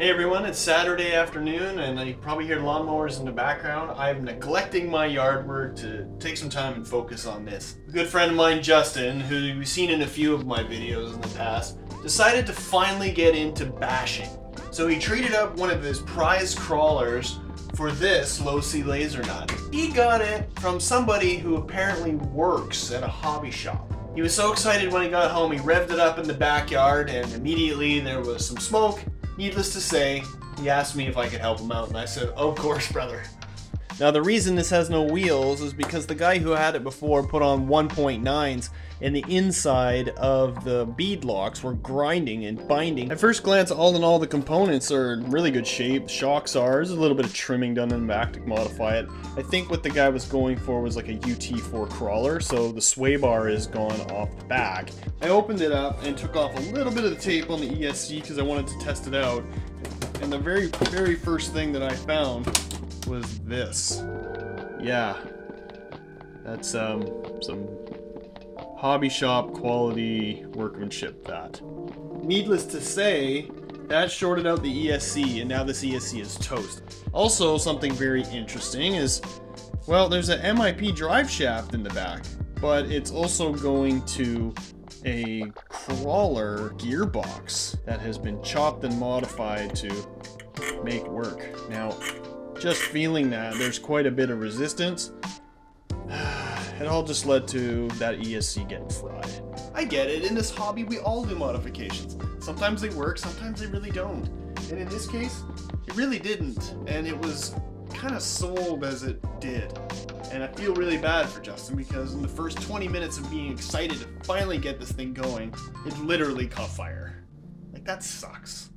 Hey everyone, it's Saturday afternoon and you probably hear lawnmowers in the background. I'm neglecting my yard work to take some time and focus on this. A good friend of mine, Justin, who you've seen in a few of my videos in the past, decided to finally get into bashing. So he traded up one of his prize crawlers for this Losi Lasernut. He got it from somebody who apparently works at a hobby shop. He was so excited when he got home, he revved it up in the backyard and immediately there was some smoke. Needless to say, he asked me if I could help him out, and I said, of course, brother. Now, the reason this has no wheels is because the guy who had it before put on 1.9s, and the inside of the bead locks were grinding and binding. At first glance, all in all, the components are in really good shape. The shocks are. There's a little bit of trimming done in the back to modify it. I think what the guy was going for was like a UT4 crawler, so the sway bar is gone off the back. I opened it up and took off a little bit of the tape on the ESC because I wanted to test it out. And the very first thing that I found was this. Yeah, that's some hobby shop quality workmanship. That, needless to say, that shorted out the ESC, and now this ESC is toast. Also, something very interesting is, well, there's an MIP drive shaft in the back, but it's also going to a crawler gearbox that has been chopped and modified to make work. Now, just feeling that, there's quite a bit of resistance. It all just led to that ESC getting fried. I get it, in this hobby we all do modifications. Sometimes they work, sometimes they really don't. And in this case, it really didn't. And it was kind of sold as it did. And I feel really bad for Justin because in the first 20 minutes of being excited to finally get this thing going, it literally caught fire. Like, that sucks.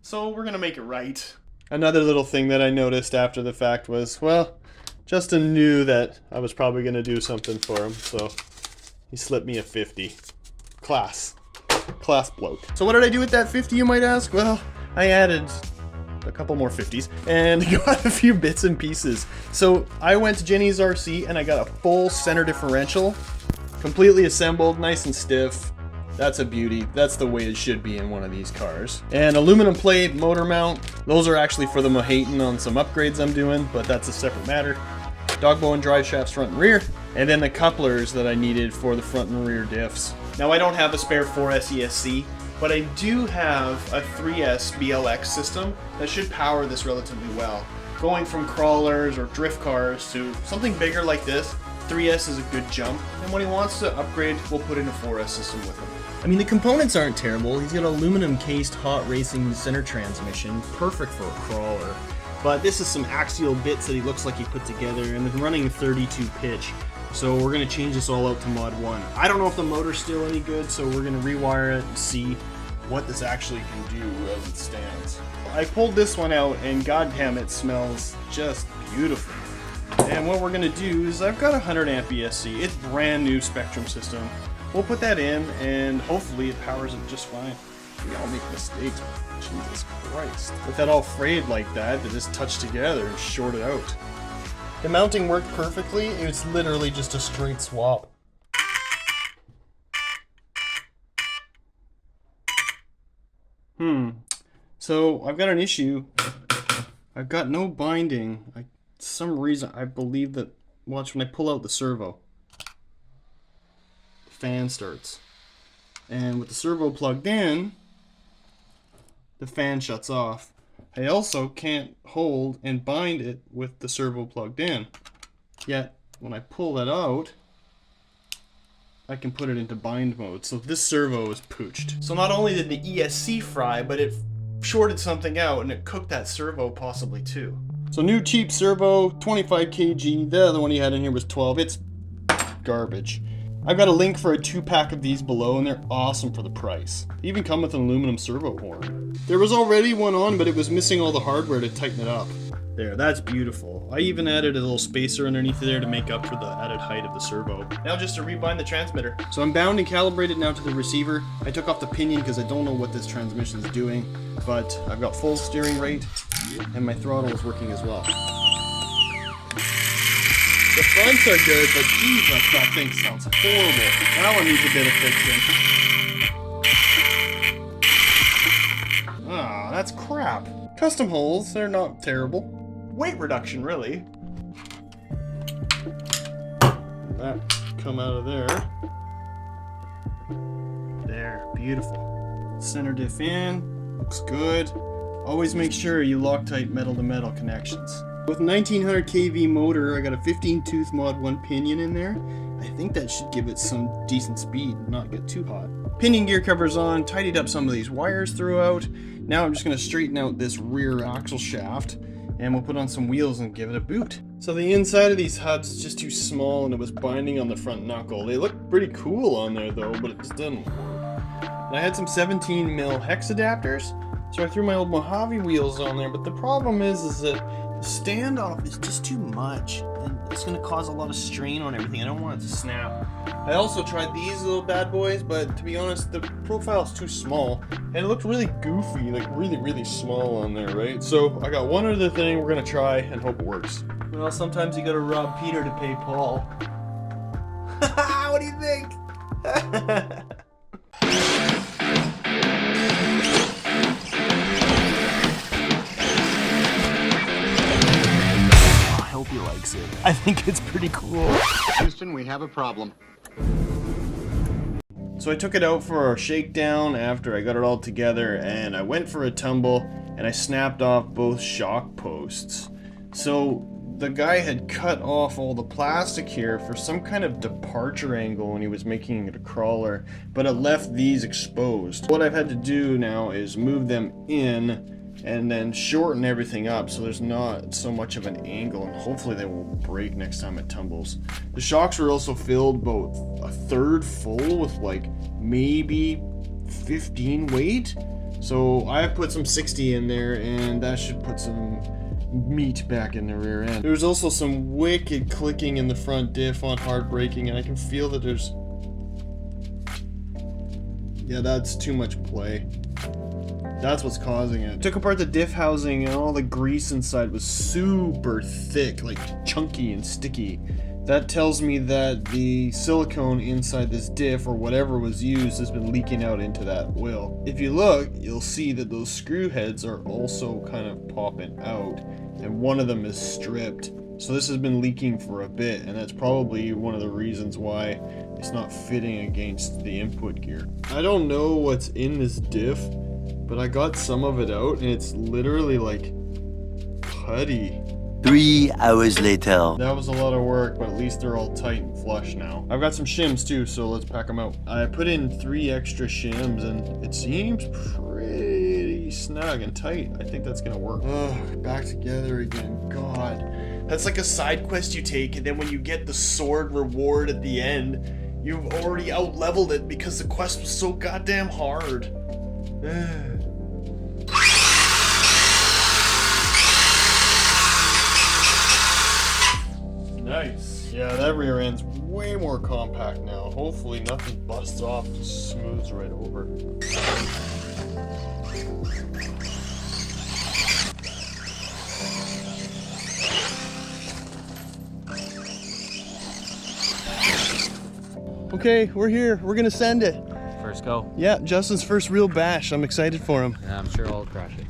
So we're gonna make it right. Another little thing that I noticed after the fact was, well, Justin knew that I was probably going to do something for him, so he slipped me a 50. Class bloke. So what did I do with that 50, you might ask? Well, I added a couple more 50s and got a few bits and pieces. So I went to Jenny's RC and I got a full center differential, completely assembled, nice and stiff. That's a beauty. That's the way it should be in one of these cars. And aluminum plate, motor mount. Those are actually for the Mohaton on some upgrades I'm doing, but that's a separate matter. Dog bone drive shafts front and rear. And then the couplers that I needed for the front and rear diffs. Now I don't have a spare 4S ESC, but I do have a 3S BLX system that should power this relatively well. Going from crawlers or drift cars to something bigger like this, 3S is a good jump, and when he wants to upgrade, we'll put in a 4S system with him. I mean, the components aren't terrible. He's got an aluminum cased hot racing center transmission, perfect for a crawler. But this is some axial bits that he looks like he put together, and they're running 32 pitch. So we're going to change this all out to mod 1. I don't know if the motor's still any good, so we're going to rewire it and see what this actually can do as it stands. I pulled this one out, and goddamn, it smells just beautiful. And what we're going to do is, I've got a 100 amp ESC. It's brand new Spectrum system. We'll put that in, and hopefully it powers it just fine. We all make mistakes. Jesus Christ. With that all frayed like that, they just touch together and short it out. The mounting worked perfectly. It was literally just a straight swap. So I've got an issue. I've got no binding. For some reason, I believe that, watch when I pull out the servo, the fan starts. And with the servo plugged in, the fan shuts off. I also can't hold and bind it with the servo plugged in. Yet, when I pull that out, I can put it into bind mode. So this servo is pooched. So not only did the ESC fry, but it shorted something out and it cooked that servo possibly too. So new cheap servo, 25 kg. The other one he had in here was 12. It's garbage. I've got a link for a 2-pack of these below, and they're awesome for the price. They even come with an aluminum servo horn. There was already one on, but it was missing all the hardware to tighten it up. There, that's beautiful. I even added a little spacer underneath there to make up for the added height of the servo. Now just to rebind the transmitter. So I'm bound and calibrated now to the receiver. I took off the pinion because I don't know what this transmission is doing, but I've got full steering rate, and my throttle is working as well. The fronts are good, but Jesus, that thing sounds horrible. That one needs a bit of fixing. that's crap. Custom holes, they're not terrible. Weight reduction, really. That come out of there. There, beautiful. Center diff in, looks good. Always make sure you Loctite metal to metal connections. With 1900 kV motor, I got a 15 tooth mod 1 pinion in there. I think that should give it some decent speed and not get too hot. Pinion gear covers on, tidied up some of these wires throughout. Now I'm just going to straighten out this rear axle shaft and we'll put on some wheels and give it a boot. So the inside of these hubs is just too small and it was binding on the front knuckle. They look pretty cool on there though, but it just doesn't work. And I had some 17 mil hex adapters, so I threw my old Mojave wheels on there, but the problem is that the standoff is just too much and it's going to cause a lot of strain on everything. I don't want it to snap. I also tried these little bad boys, but to be honest, the profile is too small and it looked really goofy, like really small on there, right? So I got one other thing we're going to try and hope it works. Well, sometimes you got to rob Peter to pay Paul. What do you think? He likes it. I think it's pretty cool. Houston, we have a problem. So I took it out for a shakedown after I got it all together and I went for a tumble and I snapped off both shock posts. So the guy had cut off all the plastic here for some kind of departure angle when he was making it a crawler, but it left these exposed. What I've had to do now is move them in and then shorten everything up so there's not so much of an angle and hopefully they won't break next time it tumbles. The shocks were also filled about a third full with like maybe 15 weight. So I put some 60 in there and that should put some meat back in the rear end. There's also some wicked clicking in the front diff on hard braking and I can feel that there's... yeah, that's too much play. That's what's causing it. Took apart the diff housing and all the grease inside was super thick, like chunky and sticky. That tells me that the silicone inside this diff or whatever was used has been leaking out into that oil. If you look, you'll see that those screw heads are also kind of popping out and one of them is stripped. So this has been leaking for a bit and that's probably one of the reasons why it's not fitting against the input gear. I don't know what's in this diff, but I got some of it out and it's literally like putty. 3 hours later. That was a lot of work, but at least they're all tight and flush now. I've got some shims too, so let's pack them out. I put in 3 extra shims and it seems pretty snug and tight. I think that's gonna work. Ugh, back together again, God. That's like a side quest you take and then when you get the sword reward at the end, you've already out-leveled it because the quest was so goddamn hard. Nice. Yeah, that rear end's way more compact now. Hopefully nothing busts off and smooths right over. Okay, we're here. We're gonna send it. First go. Yeah, Justin's first real bash. I'm excited for him. Yeah, I'm sure I'll crush it.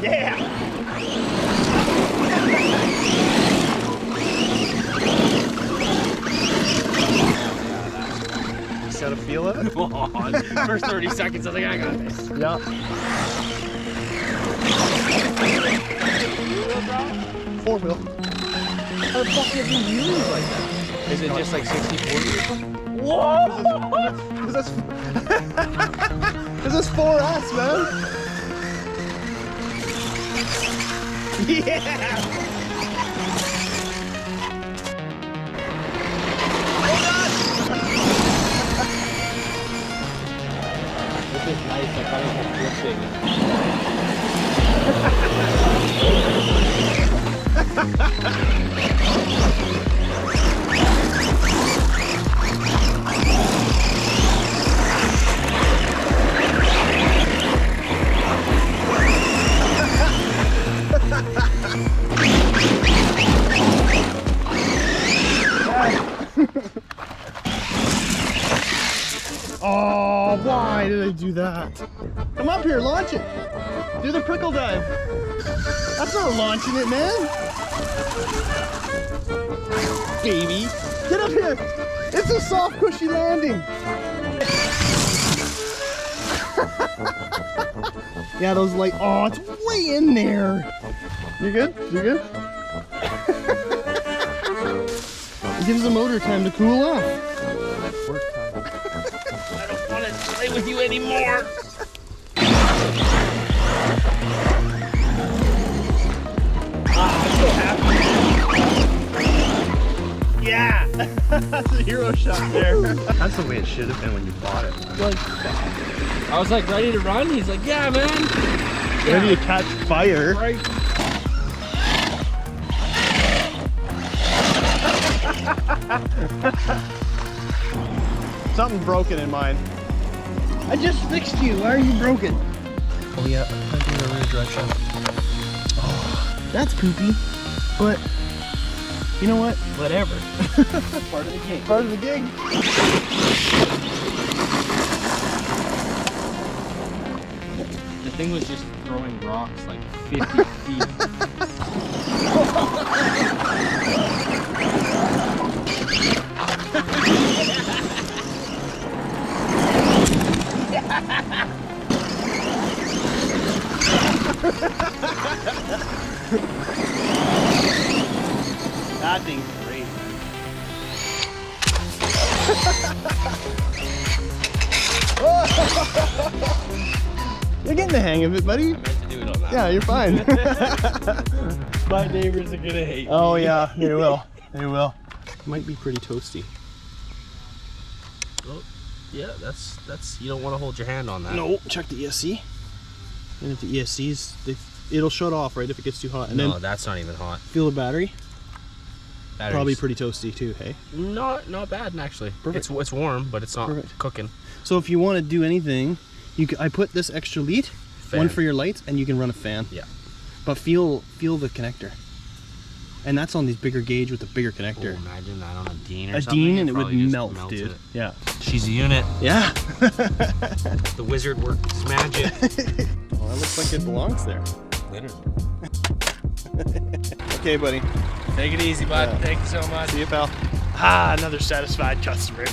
Yeah! Just gotta feel it? Come on. First 30 seconds, I was like, I got this. Yeah. Four wheel. How the fuck did you use like that? Is it just like 60-40 or something? Whoa! Cause that's 4S, man. Yeah! This is nice, I kind of they do that? Come up here, launch it. Do the prickle dive. That's not launching it, man. Baby, get up here. It's a soft, cushy landing. Yeah, those light. Oh, it's way in there. You good? You good? It gives the motor time to cool off. Work time. I don't want to play with you anymore. I'm so happy. Yeah! That's a hero shot there. That's the way it should have been when you bought it. I was like ready to run. He's like, yeah, man. Ready to catch fire. Right. Something broken in mine. I just fixed you. Why are you broken? Oh yeah, I'm in the rear direction. Oh, that's poopy. But you know what? Whatever. Part of the gig. Part of the gig. The thing was just throwing rocks like 50 feet. That thing's great. You're getting the hang of it, buddy. I meant to do it on that. Yeah, you're fine. My neighbors are gonna hate me. Oh yeah, they will. They will. Might be pretty toasty. Oh, yeah, that's you don't want to hold your hand on that. No, check the ESC. And if the ESC's, it'll shut off right if it gets too hot. And No, then that's not even hot. feel the battery. Battery's Probably pretty toasty too, hey? not bad actually. Perfect. It's warm, but it's not Perfect. cooking. So if you want to do anything, I put this extra lead, one for your lights, and you can run a fan. Yeah. But feel the connector. And that's on these bigger gauge with the bigger Oh, connector. imagine that on a Dean or A something. Dean and it would probably just melt, melted dude. it. Yeah. She's a unit. Yeah. The wizard works magic. Well, that looks like it belongs there. Literally. Okay, buddy. Take it easy, bud. Yeah. Thank you so much. See you, pal. Ah, another satisfied customer.